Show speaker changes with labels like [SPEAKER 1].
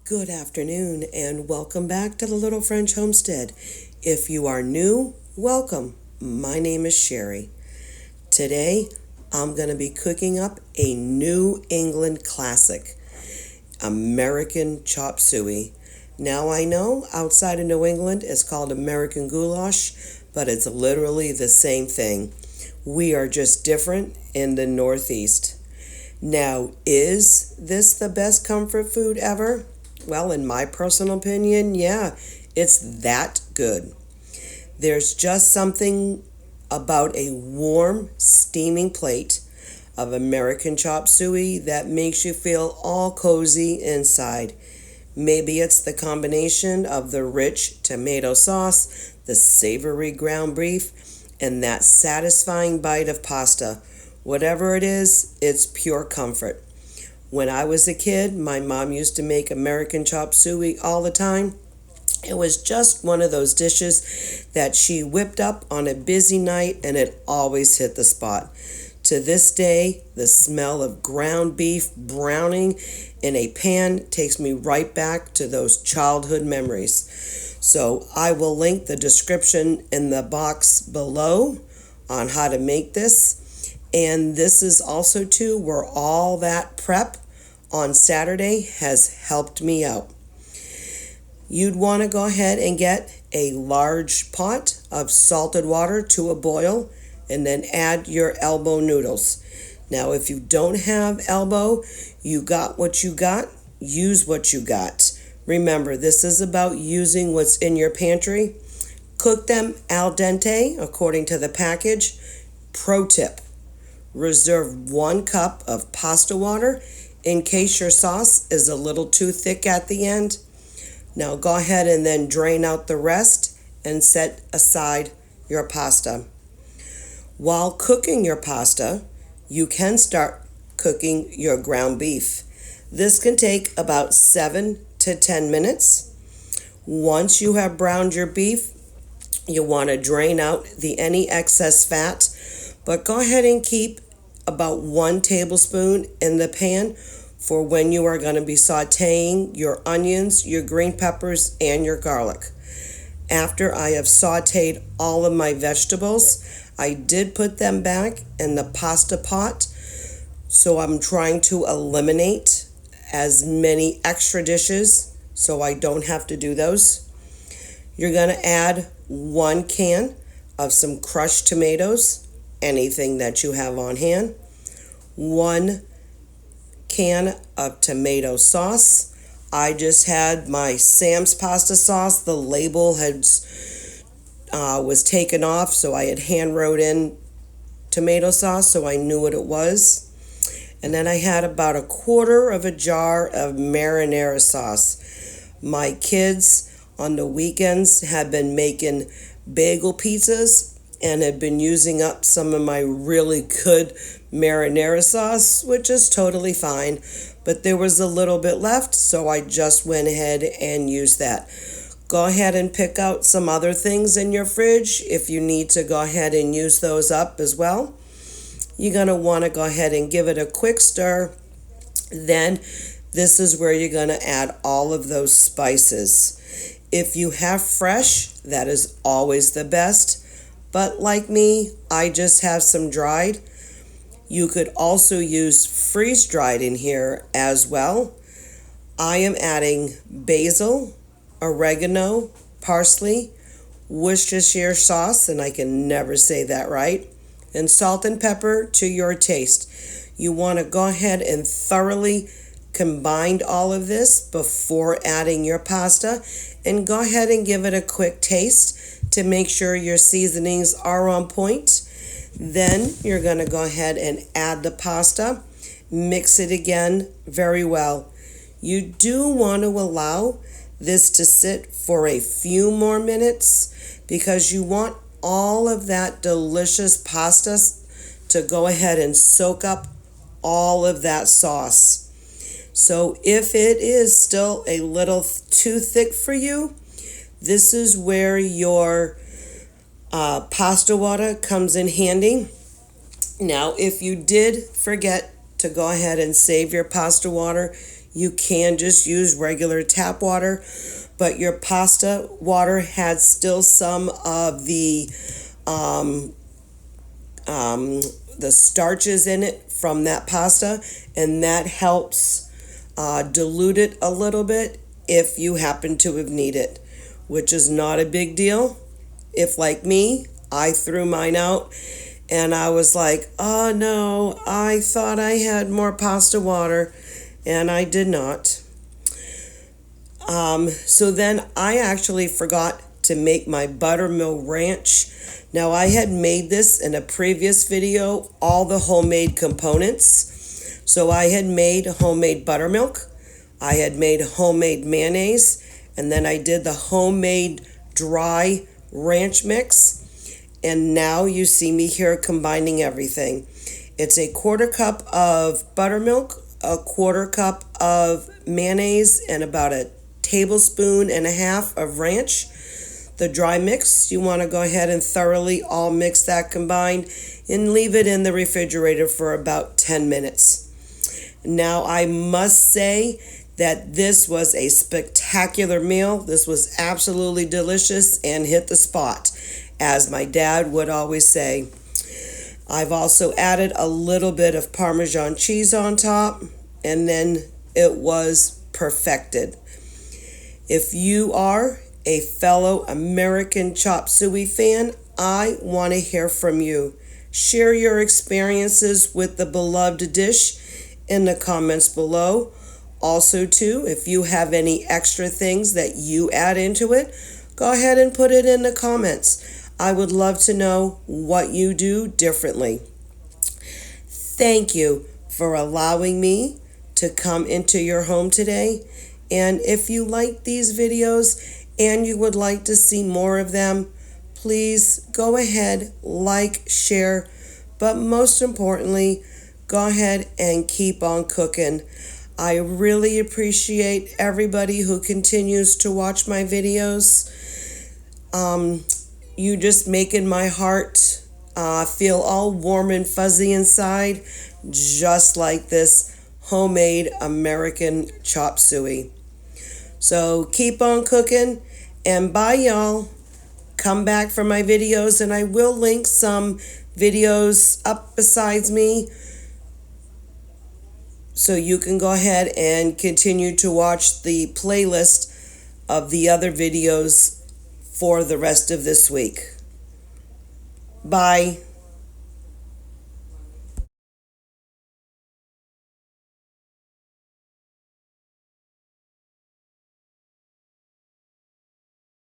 [SPEAKER 1] Good afternoon and welcome back to the Little French Homestead. If you are new, welcome. My name is Sherry. Today, I'm going to be cooking up a New England classic, American Chop Suey. Now I know outside of New England it's called American Goulash, but it's literally the same thing. We are just different in the Northeast. Now, is this the best comfort food ever? Well, in my personal opinion, yeah, it's that good. There's just something about a warm, steaming plate of American Chop Suey that makes you feel all cozy inside. Maybe it's the combination of the rich tomato sauce, the savory ground beef, and that satisfying bite of pasta. Whatever it is, it's pure comfort. When I was a kid, my mom used to make American Chop Suey all the time. It was just one of those dishes that she whipped up on a busy night and it always hit the spot. To this day, the smell of ground beef browning in a pan takes me right back to those childhood memories. So I will link the description in the box below on how to make this. And this is also too where all that prep on Saturday has helped me out. You'd want to go ahead and get a large pot of salted water to a boil and then add your elbow noodles. Now, if you don't have elbow, you got what you got, use what you got. Remember, this is about using what's in your pantry. Cook them al dente according to the package. Pro tip: reserve 1 cup of pasta water in case your sauce is a little too thick at the end. Now go ahead and then drain out the rest and set aside your pasta. While cooking your pasta, you can start cooking your ground beef. This can take about 7 to 10 minutes. Once you have browned your beef, you want to drain out any excess fat, but go ahead and keep about 1 tablespoon in the pan for when you are going to be sauteing your onions, your green peppers, and your garlic. After I have sauteed all of my vegetables, I did put them back in the pasta pot, so I'm trying to eliminate as many extra dishes so I don't have to do those. You're going to add 1 can of some crushed tomatoes, anything that you have on hand, 1 can of tomato sauce. I just had my Sam's pasta sauce. The label was taken off, so I had hand wrote in tomato sauce, so I knew what it was. And then I had about 1/4 of a jar of marinara sauce. My kids on the weekends have been making bagel pizzas and had been using up some of my really good marinara sauce, which is totally fine. But there was a little bit left, so I just went ahead and used that. Go ahead and pick out some other things in your fridge if you need to go ahead and use those up as well. You're going to want to go ahead and give it a quick stir. Then this is where you're going to add all of those spices. If you have fresh, that is always the best. But like me, I just have some dried. You could also use freeze-dried in here as well. I am adding basil, oregano, parsley, Worcestershire sauce, and I can never say that right, and salt and pepper to your taste. You want to go ahead and thoroughly combine all of this before adding your pasta, and go ahead and give it a quick taste to make sure your seasonings are on point. Then you're going to go ahead and add the pasta. Mix it again very well. You do want to allow this to sit for a few more minutes because you want all of that delicious pasta to go ahead and soak up all of that sauce. So if it is still a little too thick for you, this is where your pasta water comes in handy. Now, if you did forget to go ahead and save your pasta water, You can just use regular tap water, but your pasta water had still some of um, the starches in it from that pasta, and that helps dilute it a little bit if you happen to have needed it, which is not a big deal. If, like me, I threw mine out and I was like, oh no, I thought I had more pasta water, and I did not. So then I actually forgot to make my buttermilk ranch. Now, I had made this in a previous video, all the homemade components. So I had made homemade buttermilk, I had made homemade mayonnaise, and then I did the homemade dry ranch mix. And now you see me here combining everything. It's a quarter cup of buttermilk, a quarter cup of mayonnaise, and about a tablespoon and a half of ranch. The dry mix, you want to go ahead and thoroughly all mix that combined and leave it in the refrigerator for about 10 minutes. Now, I must say that this was a spectacular meal. This was absolutely delicious and hit the spot, as my dad would always say. I've also added a little bit of Parmesan cheese on top, and then it was perfected. If you are a fellow American Chop Suey fan, I want to hear from you. Share your experiences with the beloved dish in the comments below. Also, too, if you have any extra things that you add into it, go ahead and put it in the comments. I would love to know what you do differently. Thank you for allowing me to come into your home today. And if you like these videos and you would like to see more of them, please go ahead, like, share, but most importantly, go ahead and keep on cooking. I really appreciate everybody who continues to watch my videos. You just making my heart feel all warm and fuzzy inside, just like this homemade American Chop Suey. So keep on cooking, and bye, y'all. Come back for my videos, and I will link some videos up besides me, so you can go ahead and continue to watch the playlist of the other videos for the rest of this week. Bye.